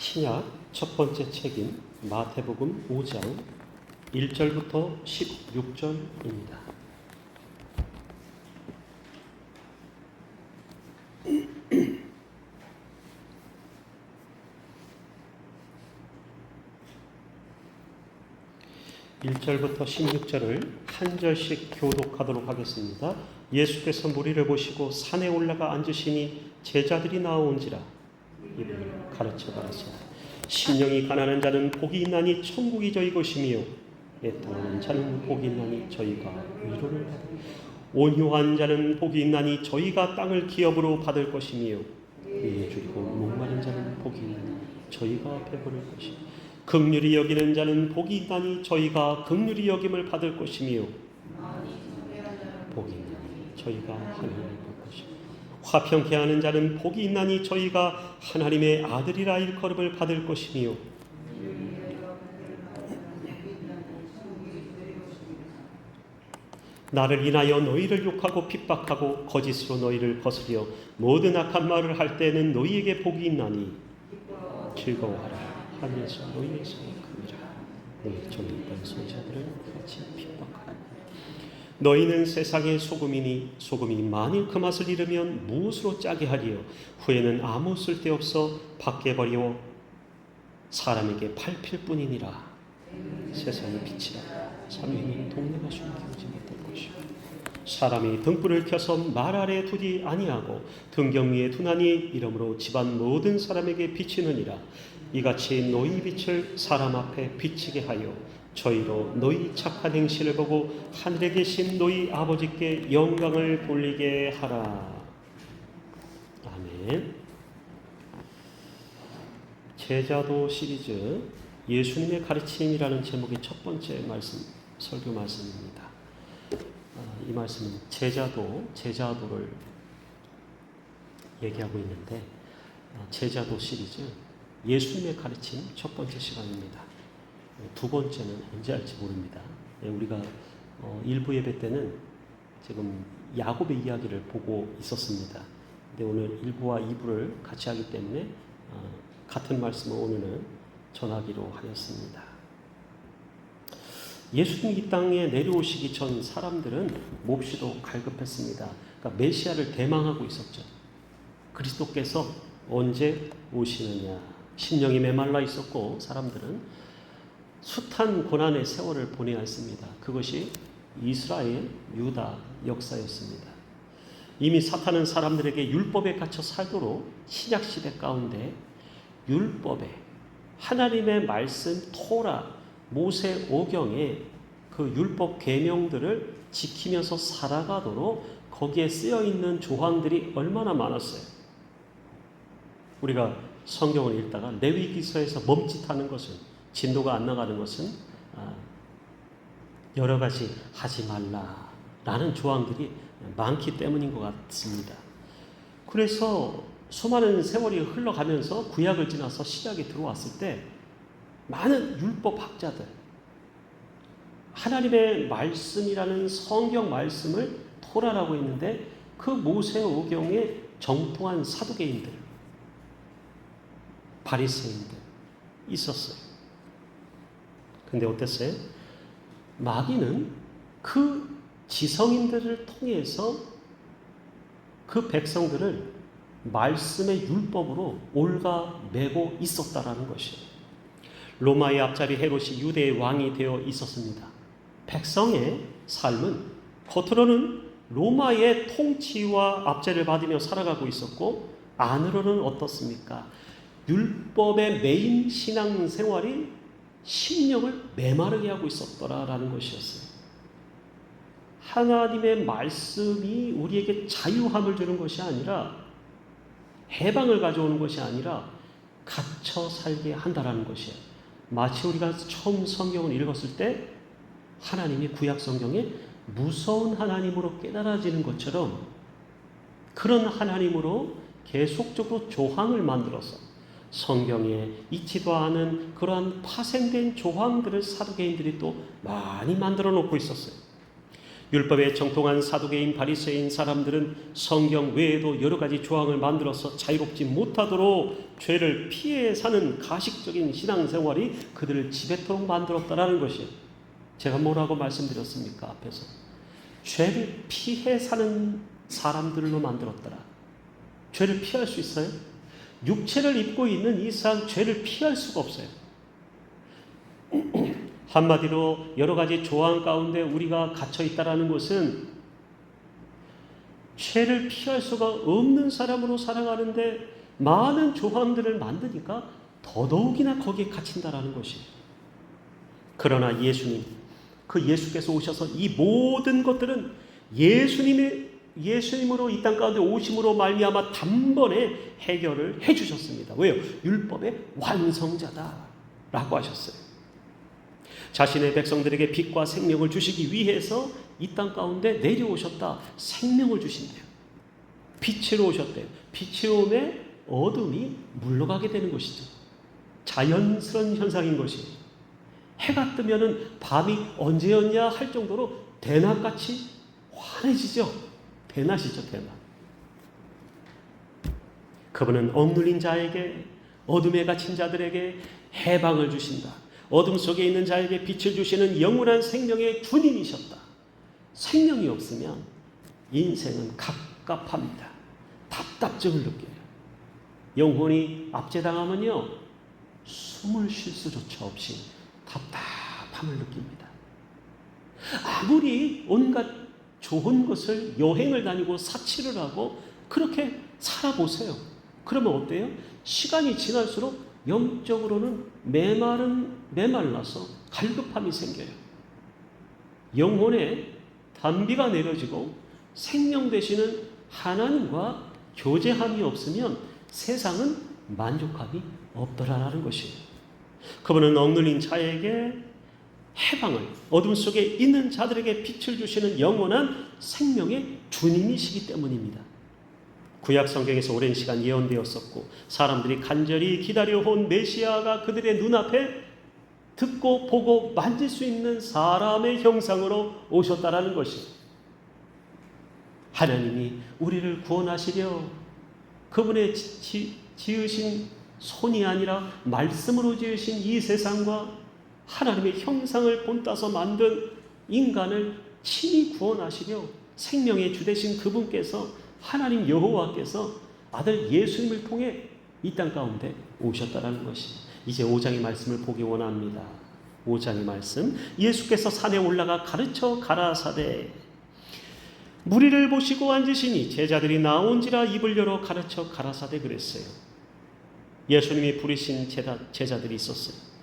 신약 첫 번째 책인 마태복음 5장 1절부터 16절입니다. (1절부터) 16절을 한 절씩 교독하도록 하겠습니다. 예수께서 무리를 보시고 산에 올라가 앉으시니 제자들이 나오온지라 이를 가르쳐 가라사대 심령이 가난한 자는 복이 있나니 천국이 저희 것이며 애통하는 자는 복이 있나니 저희가 위로를 받으며 온유한 자는 복이 있나니 저희가 땅을 기업으로 받을 것이며 위에 줄이고 목마른 자는 복이 있나니 저희가 배부를 것이며 긍휼히 여기는 자는 복이 있나니 저희가 긍휼히 여김을 받을 것이며 복이 있나니 저희가 하나님을 볼 것이며 화평케 하는 자는 복이 있나니 저희가 하나님의 아들이라 일컬음을 받을 것이며 나를 인하여 너희를 욕하고 핍박하고 거짓으로 너희를 거스려 모든 악한 말을 할 때는 너희에게 복이 있나니 즐거워하라. 하늘에서 너희의 상이 큽니다. 너희 종이 있던 선자들을 같이 핍박하라. 너희는 세상의 소금이니 소금이 만일 그 맛을 잃으면 무엇으로 짜게 하리요. 후에는 아무 쓸데없어 밖에 버리고 사람에게 밟힐 뿐이니라. 세상의 빛이라. 삼위는 동네가 숨기지 못할 것이요. 사람이 등불을 켜서 말 아래 두지 아니하고 등경 위에 두나니 이러므로 집안 모든 사람에게 비치느니라. 이같이 너희 빛을 사람 앞에 비치게 하여 저희로 너희 착한 행실을 보고 하늘에 계신 너희 아버지께 영광을 돌리게 하라. 아멘. 제자도 시리즈 예수님의 가르침이라는 제목의 첫 번째 말씀, 설교 말씀입니다. 이 말씀은 제자도를 얘기하고 있는데 제자도 시리즈 예수님의 가르침 첫 번째 시간입니다. 두 번째는 언제 할지 모릅니다. 우리가 일부 예배 때는 지금 야곱의 이야기를 보고 있었습니다. 근데 오늘 1부와 2부를 같이 하기 때문에 같은 말씀을 오늘은 전하기로 하였습니다. 예수님이 이 땅에 내려오시기 전 사람들은 몹시도 갈급했습니다. 그러니까 메시아를 대망하고 있었죠. 그리스도께서 언제 오시느냐. 심령이 메말라 있었고 사람들은 숱한 고난의 세월을 보내야 했습니다. 그것이 이스라엘, 유다 역사였습니다. 이미 사탄은 사람들에게 율법에 갇혀 살도록 신약시대 가운데 율법에 하나님의 말씀 토라, 모세 오경의 그 율법 계명들을 지키면서 살아가도록 거기에 쓰여있는 조항들이 얼마나 많았어요. 우리가 성경을 읽다가 레위기서에서 멈칫하는 것은, 진도가 안 나가는 것은 여러 가지 하지 말라라는 조항들이 많기 때문인 것 같습니다. 그래서 수많은 세월이 흘러가면서 구약을 지나서 신약이 들어왔을 때 많은 율법학자들, 하나님의 말씀이라는 성경 말씀을 토라라고 했는데 그 모세오경에 정통한 사두개인들, 바리새인들 있었어요. 근데 어땠어요? 마귀는 그 지성인들을 통해서 그 백성들을 말씀의 율법으로 올가매고 있었다라는 것이에요. 로마의 앞자리 헤롯이 유대의 왕이 되어 있었습니다. 백성의 삶은 겉으로는 로마의 통치와 압제를 받으며 살아가고 있었고 안으로는 어떻습니까? 율법의 메인 신앙생활이 심령을 메마르게 하고 있었더라라는 것이었어요. 하나님의 말씀이 우리에게 자유함을 주는 것이 아니라, 해방을 가져오는 것이 아니라 갇혀 살게 한다라는 것이에요. 마치 우리가 처음 성경을 읽었을 때 하나님이 구약 성경에 무서운 하나님으로 깨달아지는 것처럼 그런 하나님으로 계속적으로 조항을 만들어서 성경에 있지도 않은 그러한 파생된 조항들을 사두개인들이 또 많이 만들어 놓고 있었어요. 율법에 정통한 사두개인 바리새인 사람들은 성경 외에도 여러 가지 조항을 만들어서 자유롭지 못하도록 죄를 피해 사는 가식적인 신앙생활이 그들을 지배토록 만들었다라는 것이에요. 제가 뭐라고 말씀드렸습니까? 앞에서 죄를 피해 사는 사람들로 만들었더라. 죄를 피할 수 있어요? 육체를 입고 있는 이상 죄를 피할 수가 없어요. 한마디로 여러 가지 조항 가운데 우리가 갇혀 있다라는 것은 죄를 피할 수가 없는 사람으로 살아가는데 많은 조항들을 만드니까 더더욱이나 거기에 갇힌다라는 것이에요. 그러나 예수님, 그 예수께서 오셔서 이 모든 것들은 예수님으로 이 땅 가운데 오심으로 말미암아 단번에 해결을 해주셨습니다. 왜요? 율법의 완성자다라고 하셨어요. 자신의 백성들에게 빛과 생명을 주시기 위해서 이 땅 가운데 내려오셨다. 생명을 주신대요. 빛으로 오셨대요. 빛이 오매 어둠이 물러가게 되는 것이죠. 자연스러운 현상인 것이에요. 해가 뜨면은 밤이 언제였냐 할 정도로 대낮같이 환해지죠. 대낮이죠, 대낮. 그분은 억눌린 자에게, 어둠에 갇힌 자들에게 해방을 주신다. 어둠 속에 있는 자에게 빛을 주시는 영원한 생명의 주님이셨다. 생명이 없으면 인생은 갑갑합니다. 답답증을 느껴요. 영혼이 압제당하면요, 숨을 쉴 수조차 없이 답답함을 느낍니다. 아무리 온갖 좋은 것을 여행을 다니고 사치를 하고 그렇게 살아보세요. 그러면 어때요? 시간이 지날수록 영적으로는 메말라서 갈급함이 생겨요. 영혼에 단비가 내려지고 생명 되시는 하나님과 교제함이 없으면 세상은 만족함이 없더라라는 것이에요. 그분은 억눌린 자에게 해방을, 어둠 속에 있는 자들에게 빛을 주시는 영원한 생명의 주님이시기 때문입니다. 구약 성경에서 오랜 시간 예언되었었고 사람들이 간절히 기다려온 메시아가 그들의 눈앞에 듣고 보고 만질 수 있는 사람의 형상으로 오셨다라는 것이, 하나님이 우리를 구원하시려 그분의 지으신 손이 아니라 말씀으로 지으신 이 세상과 하나님의 형상을 본따서 만든 인간을 친히 구원하시려 생명의 주 되신 그분께서, 하나님 여호와께서 아들 예수님을 통해 이 땅 가운데 오셨다라는 것이, 이제 5장의 말씀을 보기 원합니다. 5장의 말씀, 예수께서 산에 올라가 가르쳐 가라사대 무리를 보시고 앉으시니 제자들이 나온지라 입을 열어 가르쳐 가라사대 그랬어요. 예수님이 부르신 제자들이 있었어요.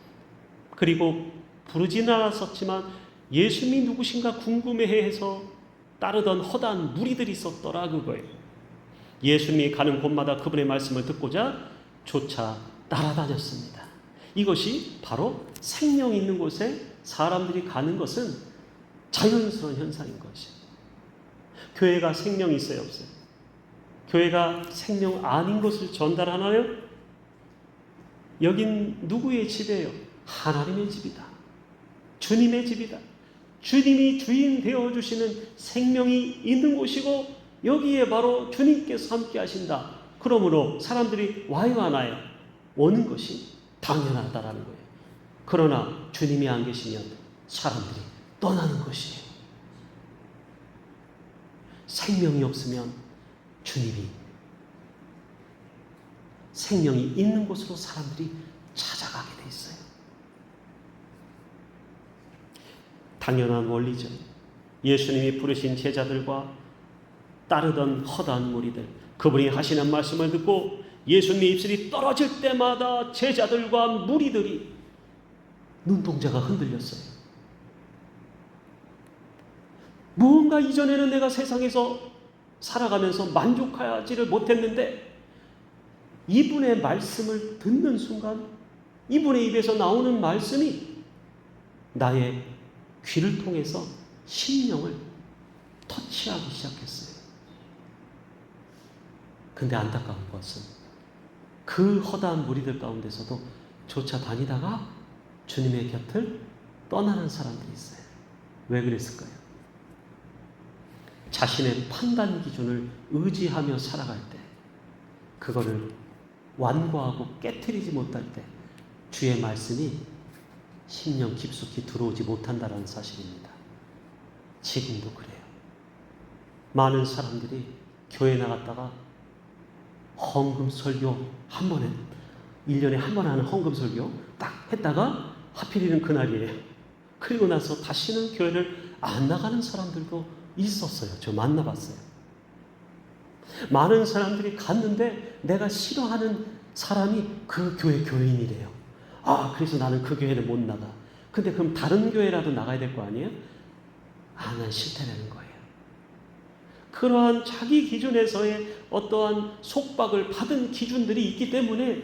그리고 부르지는 않았었지만 예수님이 누구신가 궁금해해서 따르던 허다한 무리들이 있었더라 그거예요. 예수님이 가는 곳마다 그분의 말씀을 듣고자 쫓아 따라다녔습니다. 이것이 바로 생명 있는 곳에 사람들이 가는 것은 자연스러운 현상인 것이에요. 교회가 생명이 있어요, 없어요? 교회가 생명 아닌 것을 전달하나요? 여긴 누구의 집이에요? 하나님의 집이다. 주님의 집이다. 주님이 주인 되어주시는 생명이 있는 곳이고 여기에 바로 주님께서 함께 하신다. 그러므로 사람들이 와요 안 와요? 오는 것이 당연하다라는 거예요. 그러나 주님이 안 계시면 사람들이 떠나는 것이에요. 생명이 없으면 주님이, 생명이 있는 곳으로 사람들이 찾아가게 돼 있어요. 당연한 원리죠. 예수님이 부르신 제자들과 따르던 허다한 무리들, 그분이 하시는 말씀을 듣고 예수님의 입술이 떨어질 때마다 제자들과 무리들이 눈동자가 흔들렸어요. 무언가 이전에는 내가 세상에서 살아가면서 만족하지를 못했는데 이분의 말씀을 듣는 순간 이분의 입에서 나오는 말씀이 나의 귀를 통해서 심령을 터치하기 시작했어요. 근데 안타까운 것은 그 허다한 무리들 가운데서도 쫓아다니다가 주님의 곁을 떠나는 사람들이 있어요. 왜 그랬을까요? 자신의 판단 기준을 의지하며 살아갈 때, 그거를 완고하고 깨트리지 못할 때 주의 말씀이 심령 깊숙이 들어오지 못한다는 사실입니다. 지금도 그래요. 많은 사람들이 교회 나갔다가 헌금 설교 한 번에, 1년에 한 번 하는 헌금 설교 딱 했다가 하필이면 그날이에요. 그리고 나서 다시는 교회를 안 나가는 사람들도 있었어요. 저 만나봤어요. 많은 사람들이 갔는데 내가 싫어하는 사람이 그 교회 교인이래요. 아, 그래서 나는 그 교회를 못 나가. 근데 그럼 다른 교회라도 나가야 될 거 아니에요? 아, 난 싫다라는 거예요. 그러한 자기 기준에서의 어떠한 속박을 받은 기준들이 있기 때문에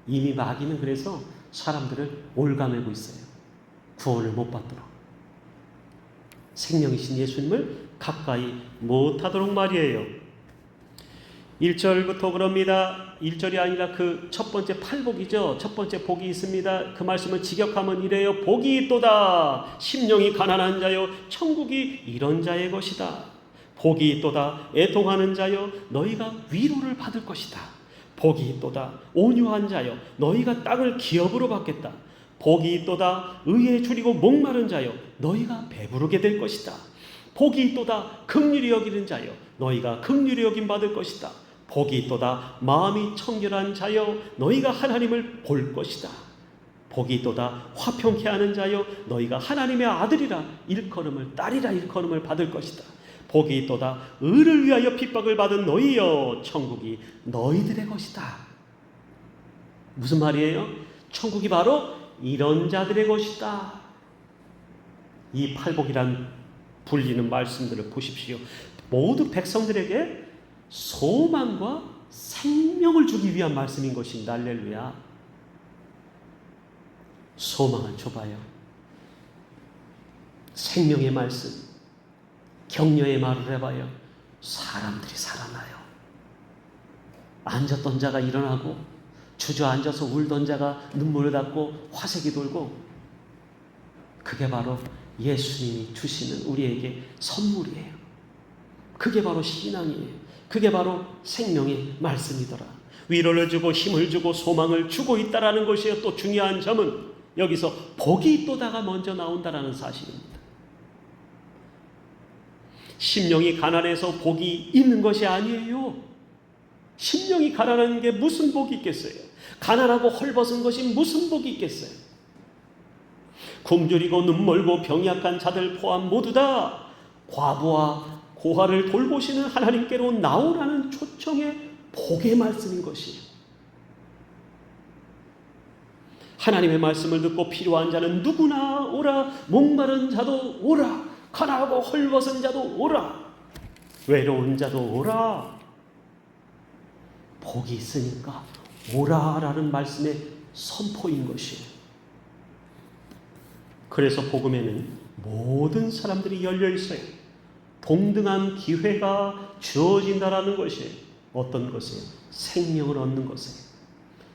이미 마귀는 그래서 사람들을 올가매고 있어요. 구원을 못 받도록. 생명이신 예수님을 가까이 못하도록 말이에요. 1절부터 그럽니다. 1절이 아니라 그 첫 번째 팔복이죠. 첫 번째 복이 있습니다. 그 말씀을 직역하면 이래요. 복이 있도다. 심령이 가난한 자여 천국이 이런 자의 것이다. 복이 있도다. 애통하는 자여 너희가 위로를 받을 것이다. 복이 있도다. 온유한 자여 너희가 땅을 기업으로 받겠다. 복이 있도다. 의에 줄이고 목마른 자여 너희가 배부르게 될 것이다. 복이 있도다. 긍휼히 여기는 자여 너희가 긍휼히 여김 받을 것이다. 복이 있도다. 마음이 청결한 자여 너희가 하나님을 볼 것이다. 복이 있도다. 화평케 하는 자여 너희가 하나님의 아들이라 일컬음을, 딸이라 일컬음을 받을 것이다. 복이 있도다. 의를 위하여 핍박을 받은 너희여 천국이 너희들의 것이다. 무슨 말이에요? 천국이 바로 이런 자들의 것이다. 이 팔복이란 불리는 말씀들을 보십시오. 모두 백성들에게 소망과 생명을 주기 위한 말씀인 것입니다. 할렐루야. 소망을 줘봐요. 생명의 말씀, 격려의 말을 해봐요. 사람들이 살아나요. 앉았던 자가 일어나고, 주저앉아서 울던 자가 눈물을 닦고 화색이 돌고, 그게 바로 예수님이 주시는 우리에게 선물이에요. 그게 바로 신앙이에요. 그게 바로 생명의 말씀이더라. 위로를 주고 힘을 주고 소망을 주고 있다라는 것이에요. 또 중요한 점은 여기서 복이 있도다가 먼저 나온다라는 사실입니다. 심령이 가난해서 복이 있는 것이 아니에요. 심령이 가난한 게 무슨 복이 있겠어요? 가난하고 헐벗은 것이 무슨 복이 있겠어요? 굶주리고 눈멀고 병이 약한 자들 포함 모두 다 과부와 고아를 돌보시는 하나님께로 나오라는 초청의 복의 말씀인 것이에요. 하나님의 말씀을 듣고 필요한 자는 누구나 오라. 목마른 자도 오라. 가난하고 헐벗은 자도 오라. 외로운 자도 오라. 복이 있으니까 오라라는 말씀의 선포인 것이에요. 그래서 복음에는 모든 사람들이 열려 있어요. 동등한 기회가 주어진다라는 것이에요. 어떤 것이에요? 생명을 얻는 것이에요.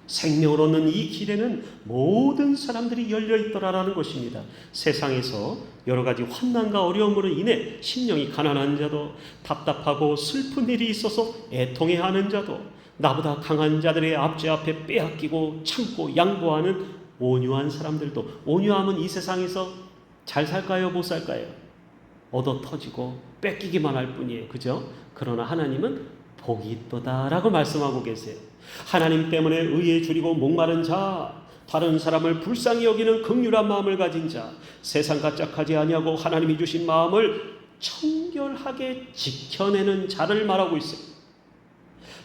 생명을 얻는 이 길에는 모든 사람들이 열려 있더라라는 것입니다. 세상에서 여러 가지 환난과 어려움으로 인해 심령이 가난한 자도, 답답하고 슬픈 일이 있어서 애통해하는 자도, 나보다 강한 자들의 압제 앞에 빼앗기고 참고 양보하는 온유한 사람들도, 온유함은 이 세상에서 잘 살까요? 못 살까요? 얻어 터지고 뺏기기만 할 뿐이에요. 그죠? 그러나 하나님은 복이 있도다라고 말씀하고 계세요. 하나님 때문에 의에 줄이고 목마른 자, 다른 사람을 불쌍히 여기는 긍휼한 마음을 가진 자, 세상과 짝하지 아니하고 하나님이 주신 마음을 청결하게 지켜내는 자를 말하고 있어요.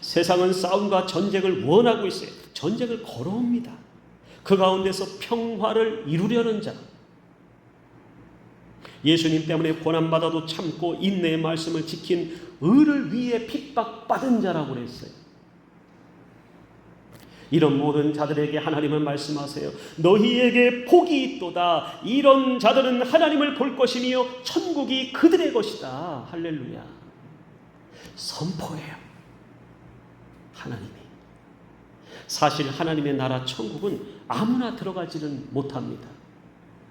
세상은 싸움과 전쟁을 원하고 있어요. 전쟁을 걸어옵니다. 그 가운데서 평화를 이루려는 자, 예수님 때문에 고난받아도 참고 인내의 말씀을 지킨 의를 위해 핍박받은 자라고 그랬어요. 이런 모든 자들에게 하나님은 말씀하세요. 너희에게 복이 있도다. 이런 자들은 하나님을 볼 것이며 천국이 그들의 것이다. 할렐루야. 선포해요. 하나님이. 사실 하나님의 나라 천국은 아무나 들어가지는 못합니다.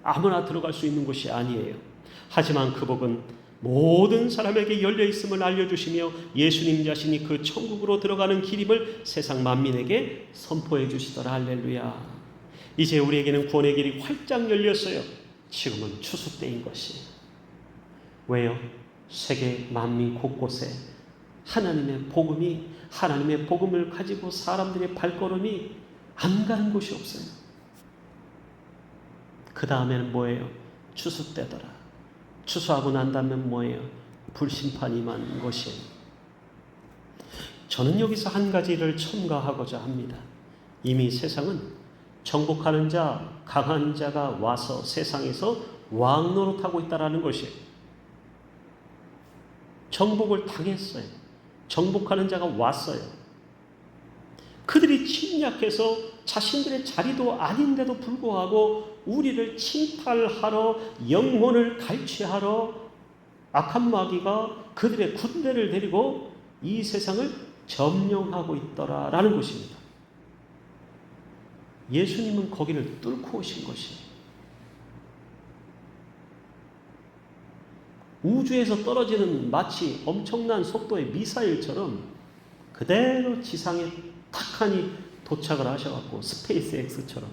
아무나 들어갈 수 있는 곳이 아니에요. 하지만 그 복은 모든 사람에게 열려 있음을 알려주시며 예수님 자신이 그 천국으로 들어가는 길임을 세상 만민에게 선포해 주시더라. 할렐루야. 이제 우리에게는 구원의 길이 활짝 열렸어요. 지금은 추수 때인 것이에요. 왜요? 세계 만민 곳곳에 하나님의 복음을 가지고 사람들의 발걸음이 안 가는 곳이 없어요. 그 다음에는 뭐예요? 추수 때더라. 추수하고 난 다음엔 뭐예요? 불심판이 임하는 것이에요. 저는 여기서 한 가지를 첨가하고자 합니다. 이미 세상은 정복하는 자, 강한 자가 와서 세상에서 왕 노릇하고 있다는 것이에요. 정복을 당했어요. 정복하는 자가 왔어요. 그들이 침략해서 자신들의 자리도 아닌데도 불구하고 우리를 침탈하러, 영혼을 갈취하러 악한 마귀가 그들의 군대를 데리고 이 세상을 점령하고 있더라라는 것입니다. 예수님은 거기를 뚫고 오신 것이에요. 우주에서 떨어지는 마치 엄청난 속도의 미사일처럼 그대로 지상에 탁하니 도착을 하셔갖고 스페이스 X처럼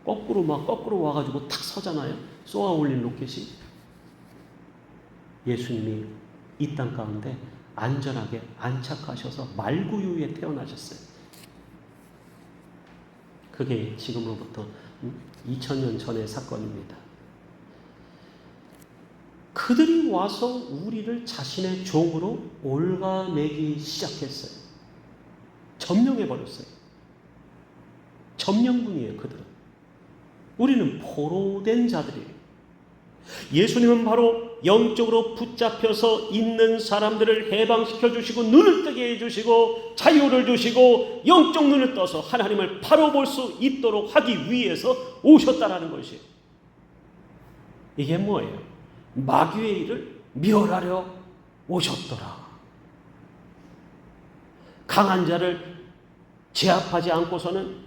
거꾸로 와가지고 탁 서잖아요. 쏘아 올린 로켓이. 예수님이 이 땅 가운데 안전하게 안착하셔서 말구유에 태어나셨어요. 그게 지금으로부터 2000년 전의 사건입니다. 그들이 와서 우리를 자신의 종으로 올가매기 시작했어요. 점령해버렸어요. 점령군이에요, 그들은. 우리는 포로된 자들이에요. 예수님은 바로 영적으로 붙잡혀서 있는 사람들을 해방시켜 주시고 눈을 뜨게 해주시고 자유를 주시고 영적 눈을 떠서 하나님을 바로 볼 수 있도록 하기 위해서 오셨다라는 것이에요. 이게 뭐예요? 마귀의 일을 멸하려 오셨더라. 강한 자를 제압하지 않고서는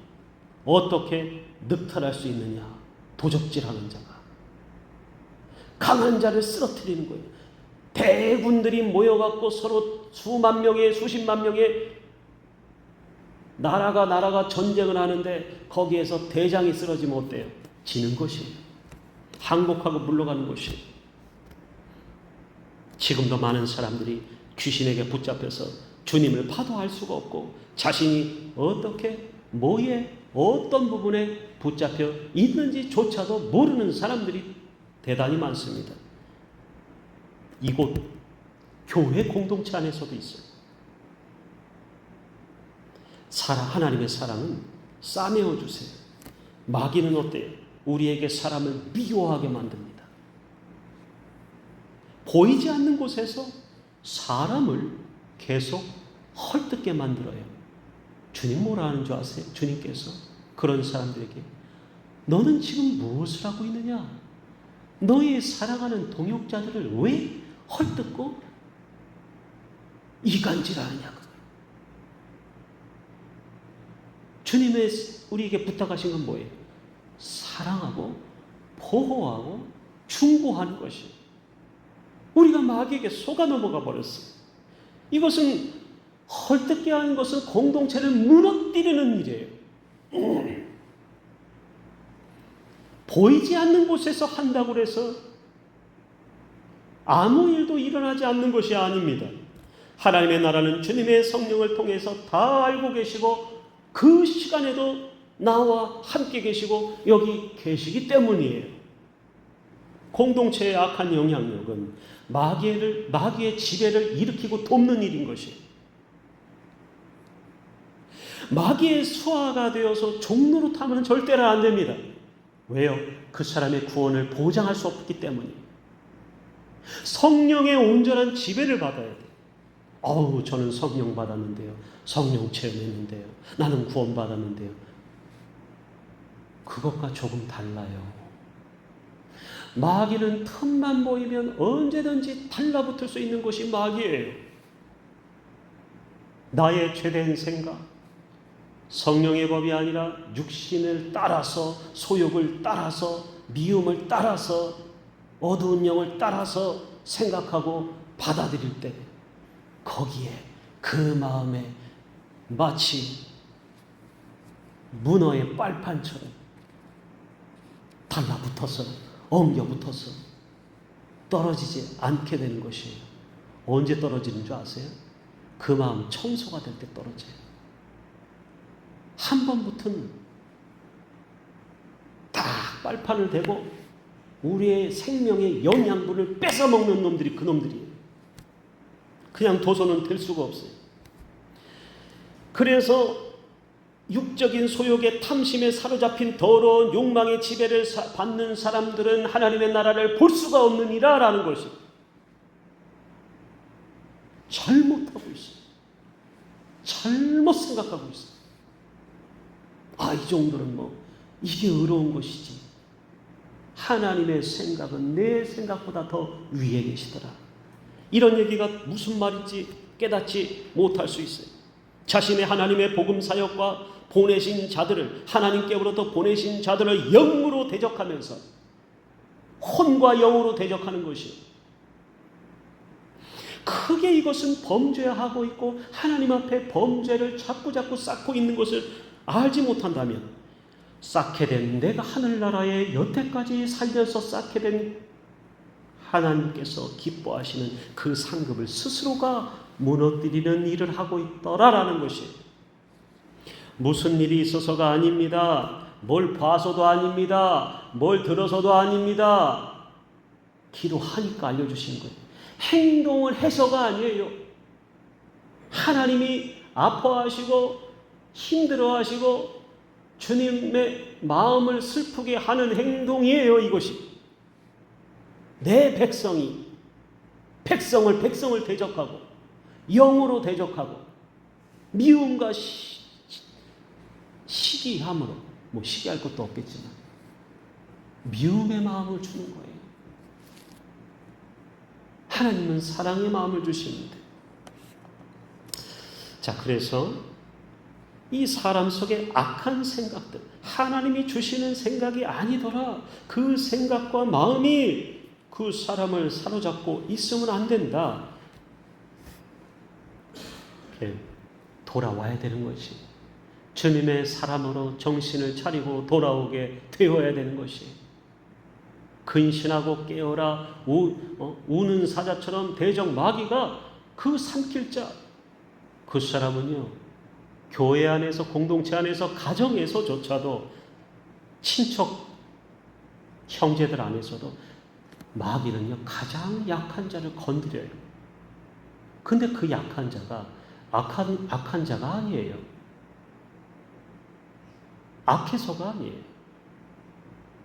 어떻게 늑탈할 수 있느냐? 도적질하는 자가 강한 자를 쓰러뜨리는 거예요. 대군들이 모여갖고 서로 수만 명의 수십만 명의 나라가 전쟁을 하는데 거기에서 대장이 쓰러지면 어때요? 지는 것이에요. 항복하고 물러가는 것이에요. 지금도 많은 사람들이 귀신에게 붙잡혀서 주님을 봐도 알 수가 없고 자신이 어떻게 뭐에 어떤 부분에 붙잡혀 있는지조차도 모르는 사람들이 대단히 많습니다. 이곳 교회 공동체 안에서도 있어요. 하나님의 사랑은 싸매어 주세요. 마귀는 어때요? 우리에게 사람을 미워하게 만듭니다. 보이지 않는 곳에서 사람을 계속 헐뜯게 만들어요. 주님 뭐라 하는 줄 아세요? 주님께서 그런 사람들에게 너는 지금 무엇을 하고 있느냐? 너의 사랑하는 동역자들을 왜 헐뜯고 이간질하느냐? 주님의 우리에게 부탁하신 건 뭐예요? 사랑하고 보호하고 충고하는 것이에요. 우리가 마귀에게 속아 넘어가 버렸어요. 이것은 헐뜯게 하는 것은 공동체를 무너뜨리는 일이에요. 보이지 않는 곳에서 한다고 해서 아무 일도 일어나지 않는 것이 아닙니다. 하나님의 나라는 주님의 성령을 통해서 다 알고 계시고 그 시간에도 나와 함께 계시고 여기 계시기 때문이에요. 공동체의 악한 영향력은 마귀의 지배를 일으키고 돕는 일인 것이에요. 마귀의 수하가 되어서 종로로 타면 절대로 안 됩니다. 왜요? 그 사람의 구원을 보장할 수 없기 때문이에요. 성령의 온전한 지배를 받아야 돼요. 저는 성령 받았는데요. 성령 체험했는데요. 나는 구원 받았는데요. 그것과 조금 달라요. 마귀는 틈만 보이면 언제든지 달라붙을 수 있는 것이 마귀예요. 나의 죄된 생각, 성령의 법이 아니라 육신을 따라서 소욕을 따라서 미움을 따라서 어두운 영을 따라서 생각하고 받아들일 때 거기에 그 마음에 마치 문어의 빨판처럼 달라붙어서 엉겨붙어서 떨어지지 않게 되는 것이에요. 언제 떨어지는 줄 아세요? 그 마음 청소가 될 때 떨어져요. 한 번부터는 딱 빨판을 대고 우리의 생명의 영양분을 뺏어먹는 놈들이 그 놈들이에요. 그냥 둬서는 될 수가 없어요. 그래서 육적인 소욕의 탐심에 사로잡힌 더러운 욕망의 지배를 받는 사람들은 하나님의 나라를 볼 수가 없느니라 라는 것이 잘못하고 있어요. 잘못 생각하고 있어요. 이 정도는 이게 의로운 것이지. 하나님의 생각은 내 생각보다 더 위에 계시더라. 이런 얘기가 무슨 말인지 깨닫지 못할 수 있어요. 자신의 하나님의 복음 사역과 보내신 자들을, 하나님께로부터 보내신 자들을 영으로 대적하면서 혼과 영으로 대적하는 것이 크게 이것은 범죄하고 있고 하나님 앞에 범죄를 자꾸 쌓고 있는 것을 알지 못한다면 쌓게 된 내가 하늘나라에 여태까지 살면서 쌓게 된 하나님께서 기뻐하시는 그 상급을 스스로가 무너뜨리는 일을 하고 있더라라는 것이 무슨 일이 있어서가 아닙니다. 뭘 봐서도 아닙니다. 뭘 들어서도 아닙니다. 기도하니까 알려주시는 거예요. 행동을 해서가 아니에요. 하나님이 아파하시고 힘들어하시고 주님의 마음을 슬프게 하는 행동이에요. 이것이 내 백성을 대적하고 영으로 대적하고 미움과 시기함으로 시기할 것도 없겠지만 미움의 마음을 주는 거예요. 하나님은 사랑의 마음을 주시는데 그래서 이 사람 속에 악한 생각들 하나님이 주시는 생각이 아니더라. 그 생각과 마음이 그 사람을 사로잡고 있으면 안 된다. 돌아와야 되는 것이 주님의 사람으로 정신을 차리고 돌아오게 되어야 되는 것이 근신하고 깨어라 우는 사자처럼 대적 마귀가 그 삼킬 자 그 사람은요 교회 안에서 공동체 안에서 가정에서조차도 친척 형제들 안에서도 마귀는요 가장 약한 자를 건드려요. 근데 그 약한 자가 악한 자가 아니에요. 악해서가 아니에요.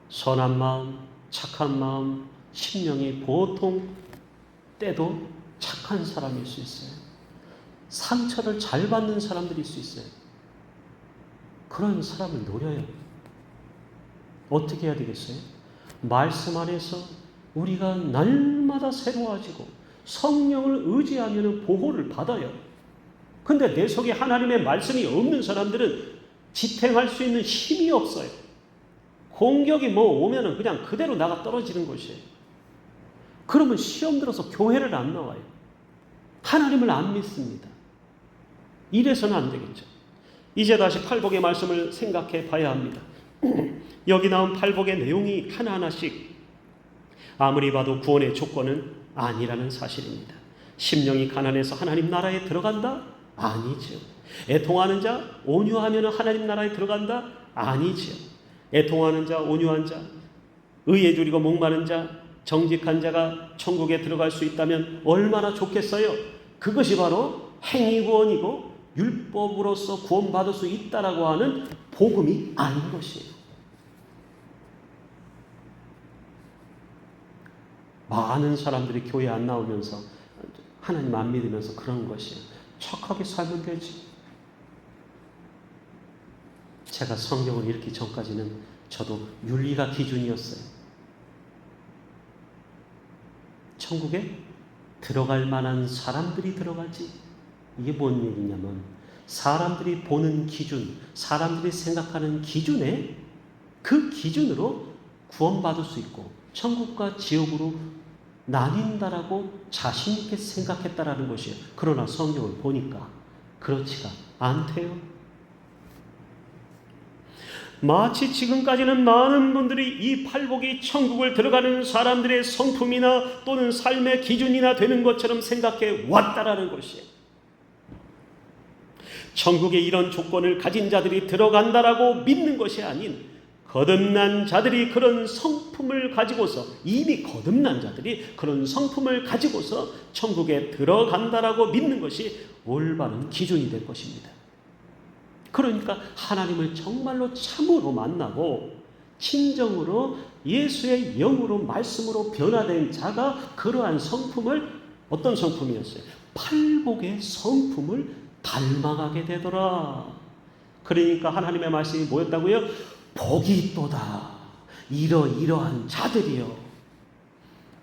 선한 마음, 착한 마음, 심령이 보통 때도 착한 사람일 수 있어요. 상처를 잘 받는 사람들일 수 있어요. 그런 사람을 노려요. 어떻게 해야 되겠어요? 말씀 안에서 우리가 날마다 새로워지고 성령을 의지하면 보호를 받아요. 근데 내 속에 하나님의 말씀이 없는 사람들은 지탱할 수 있는 힘이 없어요. 공격이 오면은 그냥 그대로 나가 떨어지는 것이에요. 그러면 시험 들어서 교회를 안 나와요. 하나님을 안 믿습니다. 이래서는 안 되겠죠. 이제 다시 팔복의 말씀을 생각해 봐야 합니다. 여기 나온 팔복의 내용이 하나하나씩 아무리 봐도 구원의 조건은 아니라는 사실입니다. 심령이 가난해서 하나님 나라에 들어간다? 아니죠. 애통하는 자, 온유하면 하나님 나라에 들어간다? 아니죠. 애통하는 자, 온유한 자, 의에 줄이고 목마른 자, 정직한 자가 천국에 들어갈 수 있다면 얼마나 좋겠어요? 그것이 바로 행위구원이고 율법으로서 구원받을 수 있다라고 하는 복음이 아닌 것이에요. 많은 사람들이 교회 안 나오면서 하나님 안 믿으면서 그런 것이에요. 착하게 살면 되지. 제가 성경을 읽기 전까지는 저도 윤리가 기준이었어요. 천국에 들어갈 만한 사람들이 들어가지. 이게 뭔 얘기냐면 사람들이 보는 기준, 사람들이 생각하는 기준에 그 기준으로 구원받을 수 있고 천국과 지옥으로 나뉜다라고 자신 있게 생각했다라는 것이에요. 그러나 성경을 보니까 그렇지가 않대요. 마치 지금까지는 많은 분들이 이 팔복이 천국을 들어가는 사람들의 성품이나 또는 삶의 기준이나 되는 것처럼 생각해 왔다라는 것이에요. 천국에 이런 조건을 가진 자들이 들어간다라고 믿는 것이 아닌 거듭난 자들이 그런 성품을 가지고서, 이미 거듭난 자들이 그런 성품을 가지고서 천국에 들어간다라고 믿는 것이 올바른 기준이 될 것입니다. 그러니까 하나님을 정말로 참으로 만나고 진정으로 예수의 영으로 말씀으로 변화된 자가 그러한 성품을, 어떤 성품이었어요? 팔복의 성품을 닮아가게 되더라. 그러니까 하나님의 말씀이 뭐였다고요? 복이 있도다. 이러이러한 자들이여,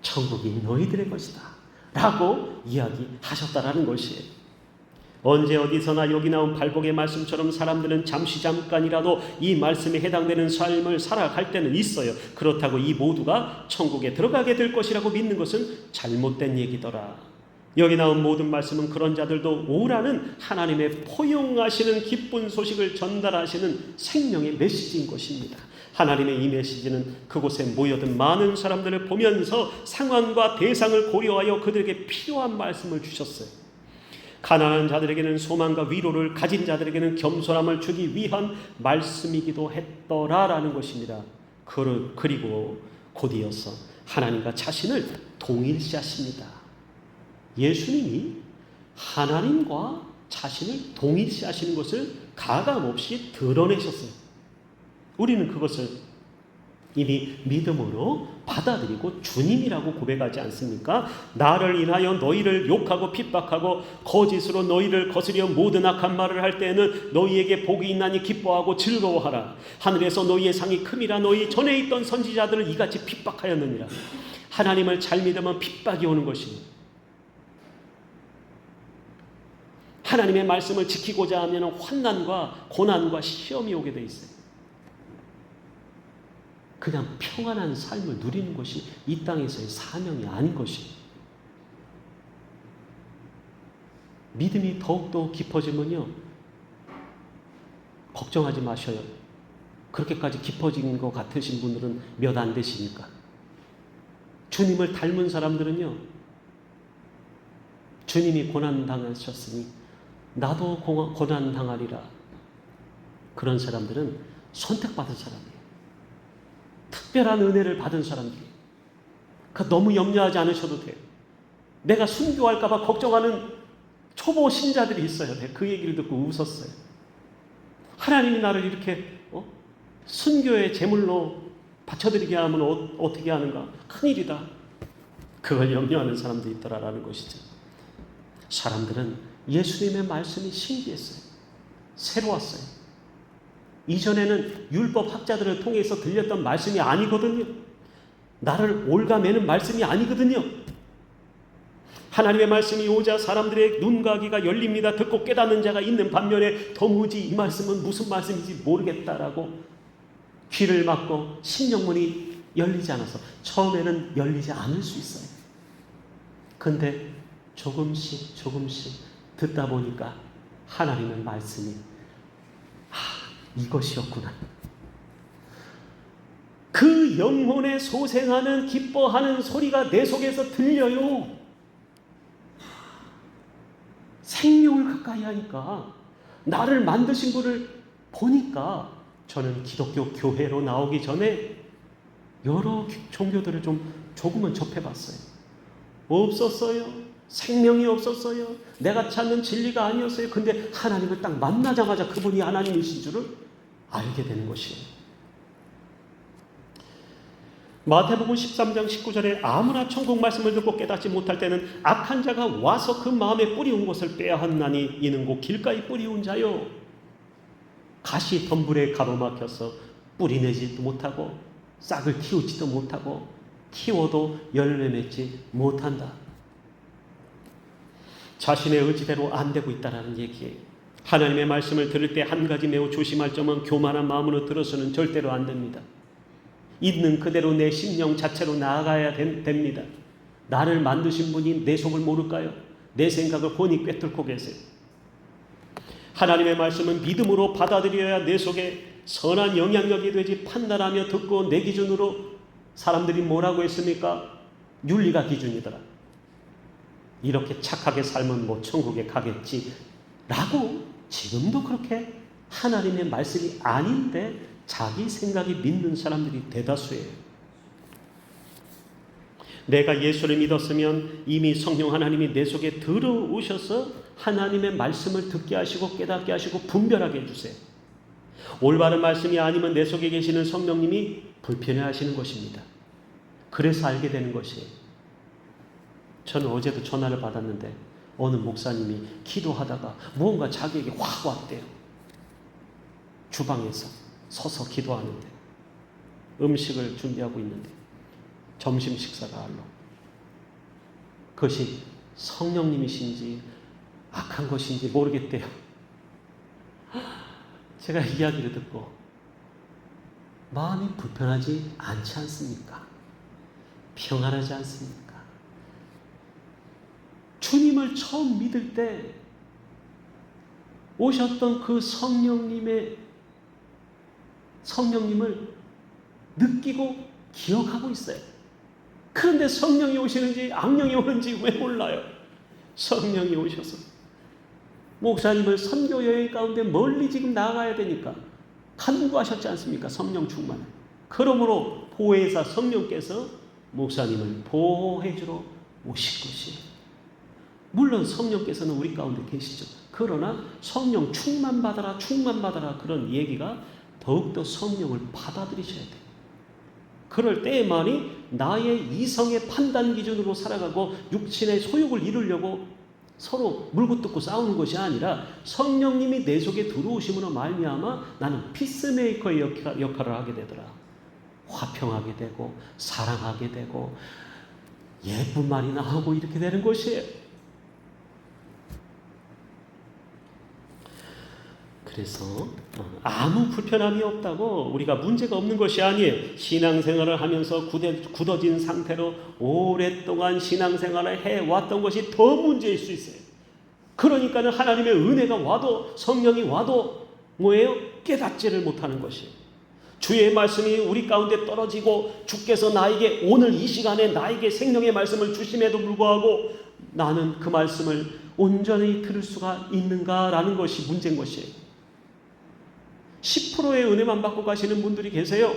천국이 너희들의 것이다 라고 이야기하셨다라는 것이에요. 언제 어디서나 여기 나온 팔복의 말씀처럼 사람들은 잠깐이라도 이 말씀에 해당되는 삶을 살아갈 때는 있어요. 그렇다고 이 모두가 천국에 들어가게 될 것이라고 믿는 것은 잘못된 얘기더라. 여기 나온 모든 말씀은 그런 자들도 오라는 하나님의 포용하시는 기쁜 소식을 전달하시는 생명의 메시지인 것입니다. 하나님의 이 메시지는 그곳에 모여든 많은 사람들을 보면서 상황과 대상을 고려하여 그들에게 필요한 말씀을 주셨어요. 가난한 자들에게는 소망과 위로를, 가진 자들에게는 겸손함을 주기 위한 말씀이기도 했더라라는 것입니다. 그리고 곧이어서 하나님과 자신을 동일시하십니다. 예수님이 하나님과 자신을 동일시하시는 것을 가감없이 드러내셨어요. 우리는 그것을 이미 믿음으로 받아들이고 주님이라고 고백하지 않습니까? 나를 인하여 너희를 욕하고 핍박하고 거짓으로 너희를 거스려 모든 악한 말을 할 때에는 너희에게 복이 있나니 기뻐하고 즐거워하라. 하늘에서 너희의 상이 큼이라. 너희 전에 있던 선지자들을 이같이 핍박하였느니라. 하나님을 잘 믿으면 핍박이 오는 것입니다. 하나님의 말씀을 지키고자 하면 환난과 고난과 시험이 오게 돼 있어요. 그냥 평안한 삶을 누리는 것이 이 땅에서의 사명이 아닌 것이에요. 믿음이 더욱더 깊어지면요, 걱정하지 마셔요. 그렇게까지 깊어진 것 같으신 분들은 몇 안 되시니까. 주님을 닮은 사람들은요, 주님이 고난당하셨으니 나도 고난당하리라. 그런 사람들은 선택받은 사람이에요. 특별한 은혜를 받은 사람들이에요. 너무 염려하지 않으셔도 돼요. 내가 순교할까 봐 걱정하는 초보 신자들이 있어요. 그 얘기를 듣고 웃었어요. 하나님이 나를 이렇게 순교의 제물로 바쳐드리게 하면 어떻게 하는가? 큰일이다. 그걸 염려하는 사람도 있더라라는 것이죠. 사람들은 예수님의 말씀이 신기했어요. 새로웠어요. 이전에는 율법 학자들을 통해서 들렸던 말씀이 아니거든요. 나를 올가매는 말씀이 아니거든요. 하나님의 말씀이 오자 사람들의 눈과 귀가 열립니다. 듣고 깨닫는 자가 있는 반면에 도무지 이 말씀은 무슨 말씀인지 모르겠다라고 귀를 막고 심령문이 열리지 않아서 처음에는 열리지 않을 수 있어요. 근데 조금씩 듣다 보니까 하나님의 말씀이 이것이었구나. 그 영혼에 소생하는 기뻐하는 소리가 내 속에서 들려요. 생명을 가까이 하니까, 나를 만드신 분을 보니까. 저는 기독교 교회로 나오기 전에 여러 종교들을 조금은 접해봤어요. 없었어요. 생명이 없었어요. 내가 찾는 진리가 아니었어요. 근데 하나님을 딱 만나자마자 그분이 하나님이신 줄을 알게 되는 것이에요. 마태복음 13장 19절에 아무나 천국 말씀을 듣고 깨닫지 못할 때는 악한 자가 와서 그 마음에 뿌리운 것을 빼앗나니 이는 곧 길가에 뿌리운 자요. 가시 덤불에 가로막혀서 뿌리내지도 못하고 싹을 틔우지도 못하고 키워도 열매 맺지 못한다. 자신의 의지대로 안 되고 있다는 얘기예요. 하나님의 말씀을 들을 때 한 가지 매우 조심할 점은 교만한 마음으로 들어서는 절대로 안 됩니다. 있는 그대로 내 심령 자체로 나아가야 됩니다. 나를 만드신 분이 내 속을 모를까요? 내 생각을 훤히 꿰뚫고 계세요. 하나님의 말씀은 믿음으로 받아들여야 내 속에 선한 영향력이 되지. 판단하며 듣고 내 기준으로 사람들이 뭐라고 했습니까? 윤리가 기준이더라. 이렇게 착하게 살면 뭐 천국에 가겠지 라고 지금도 그렇게 하나님의 말씀이 아닌데 자기 생각이 믿는 사람들이 대다수예요. 내가 예수를 믿었으면 이미 성령 하나님이 내 속에 들어오셔서 하나님의 말씀을 듣게 하시고 깨닫게 하시고 분별하게 해주세요. 올바른 말씀이 아니면 내 속에 계시는 성령님이 불편해 하시는 것입니다. 그래서 알게 되는 것이에요. 저는 어제도 전화를 받았는데 어느 목사님이 기도하다가 무언가 자기에게 확 왔대요. 주방에서 서서 기도하는데 음식을 준비하고 있는데 점심 식사가 알로 그것이 성령님이신지 악한 것인지 모르겠대요. 제가 이야기를 듣고 마음이 불편하지 않지 않습니까? 평안하지 않습니까? 주님을 처음 믿을 때 오셨던 그 성령님을 느끼고 기억하고 있어요. 그런데 성령이 오시는지 악령이 오는지 왜 몰라요? 성령이 오셔서 목사님을 선교 여행 가운데 멀리 지금 나가야 되니까 간구하셨지 않습니까? 성령 충만. 그러므로 보혜사 성령께서 목사님을 보호해주러 오실 것이에요. 물론 성령께서는 우리 가운데 계시죠. 그러나 성령 충만받아라 그런 얘기가 더욱더 성령을 받아들이셔야 돼요. 그럴 때에만이 나의 이성의 판단 기준으로 살아가고 육신의 소욕을 이루려고 서로 물고 뜯고 싸우는 것이 아니라 성령님이 내 속에 들어오심으로 말미암아 나는 피스메이커의 역할을 하게 되더라. 화평하게 되고 사랑하게 되고 예쁜 말이나 하고 이렇게 되는 것이에요. 그래서 아무 불편함이 없다고 우리가 문제가 없는 것이 아니에요. 신앙생활을 하면서 굳어진 상태로 오랫동안 신앙생활을 해왔던 것이 더 문제일 수 있어요. 그러니까는 하나님의 은혜가 와도 성령이 와도 뭐예요? 깨닫지를 못하는 것이에요. 주의 말씀이 우리 가운데 떨어지고 주께서 나에게 오늘 이 시간에 나에게 생명의 말씀을 주심에도 불구하고 나는 그 말씀을 온전히 들을 수가 있는가라는 것이 문제인 것이에요. 10%의 은혜만 받고 가시는 분들이 계세요.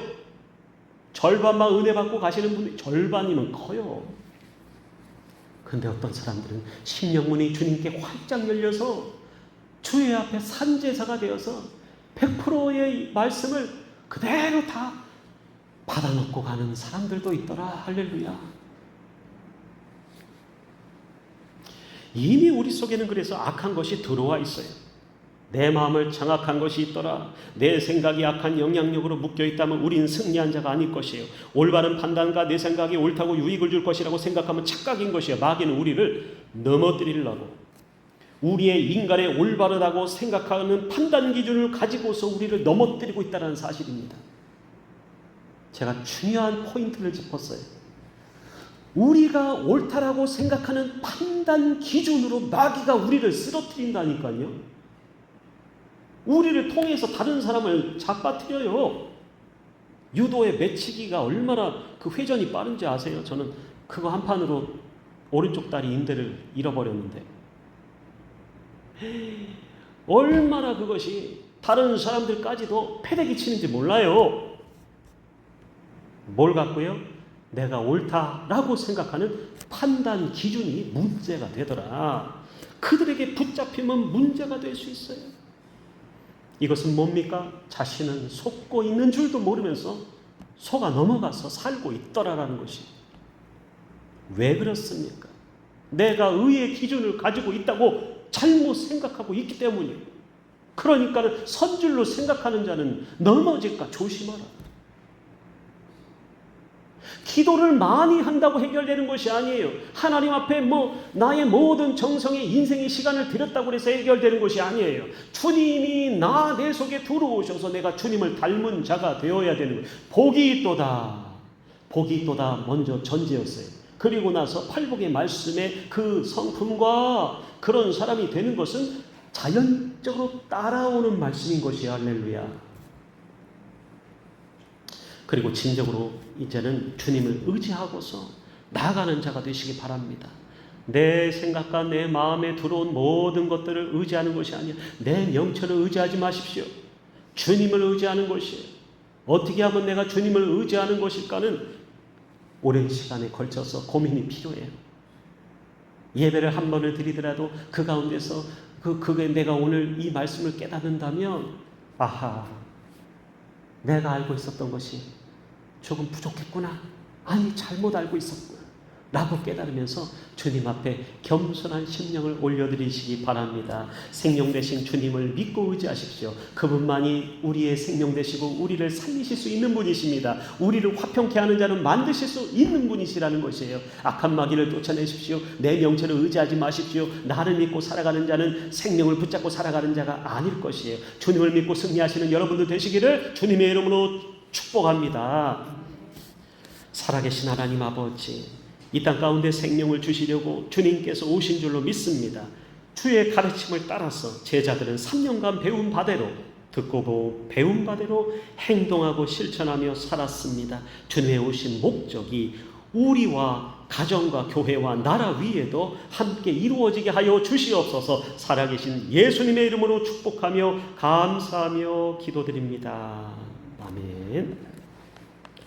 절반만 은혜 받고 가시는 분들이 절반이면 커요. 근데 어떤 사람들은 심령문이 주님께 활짝 열려서 주의 앞에 산제사가 되어서 100%의 말씀을 그대로 다 받아놓고 가는 사람들도 있더라. 할렐루야. 이미 우리 속에는 그래서 악한 것이 들어와 있어요. 내 마음을 장악한 것이 있더라. 내 생각이 악한 영향력으로 묶여있다면 우린 승리한 자가 아닐 것이에요. 올바른 판단과 내 생각이 옳다고 유익을 줄 것이라고 생각하면 착각인 것이에요. 마귀는 우리를 넘어뜨리려고 우리의 인간의 올바르다고 생각하는 판단 기준을 가지고서 우리를 넘어뜨리고 있다는 사실입니다. 제가 중요한 포인트를 짚었어요. 우리가 옳다라고 생각하는 판단 기준으로 마귀가 우리를 쓰러뜨린다니까요. 우리를 통해서 다른 사람을 잡아뜨려요. 유도의 매치기가 얼마나 그 회전이 빠른지 아세요? 저는 그거 한 판으로 오른쪽 다리 인대를 잃어버렸는데 얼마나 그것이 다른 사람들까지도 패대기 치는지 몰라요. 뭘 갖고요? 내가 옳다라고 생각하는 판단 기준이 문제가 되더라. 그들에게 붙잡히면 문제가 될 수 있어요. 이것은 뭡니까? 자신은 속고 있는 줄도 모르면서 속아 넘어가서 살고 있더라라는 것이. 왜 그렇습니까? 내가 의의 기준을 가지고 있다고 잘못 생각하고 있기 때문이에요. 그러니까 선줄로 생각하는 자는 넘어질까 조심하라. 기도를 많이 한다고 해결되는 것이 아니에요. 하나님 앞에 나의 모든 정성의 인생의 시간을 들였다고 해서 해결되는 것이 아니에요. 주님이 내 속에 들어오셔서 내가 주님을 닮은 자가 되어야 되는 거예요. 복이 있도다. 복이 있도다 먼저 전제였어요. 그리고 나서 팔복의 말씀의 그 성품과 그런 사람이 되는 것은 자연적으로 따라오는 말씀인 것이야. 할렐루야. 그리고 진정으로 이제는 주님을 의지하고서 나아가는 자가 되시기 바랍니다. 내 생각과 내 마음에 들어온 모든 것들을 의지하는 것이 아니라 내 명철을 의지하지 마십시오. 주님을 의지하는 것이에요. 어떻게 하면 내가 주님을 의지하는 것일까는 오랜 시간에 걸쳐서 고민이 필요해요. 예배를 한 번을 드리더라도 그 가운데서 그게 내가 오늘 이 말씀을 깨닫는다면 아하, 내가 알고 있었던 것이 조금 부족했구나. 아니, 잘못 알고 있었구나. 라고 깨달으면서 주님 앞에 겸손한 심령을 올려드리시기 바랍니다. 생명 되신 주님을 믿고 의지하십시오. 그분만이 우리의 생명 되시고 우리를 살리실 수 있는 분이십니다. 우리를 화평케 하는 자는 만드실 수 있는 분이시라는 것이에요. 악한 마귀를 쫓아내십시오. 내 명철을 의지하지 마십시오. 나를 믿고 살아가는 자는 생명을 붙잡고 살아가는 자가 아닐 것이에요. 주님을 믿고 승리하시는 여러분들 되시기를 주님의 이름으로 축복합니다. 살아계신 하나님 아버지, 이 땅 가운데 생명을 주시려고 주님께서 오신 줄로 믿습니다. 주의 가르침을 따라서 제자들은 3년간 배운 바대로 듣고 배운 바대로 행동하고 실천하며 살았습니다. 주님의 오신 목적이 우리와 가정과 교회와 나라 위에도 함께 이루어지게 하여 주시옵소서. 살아계신 예수님의 이름으로 축복하며 감사하며 기도드립니다. 아멘.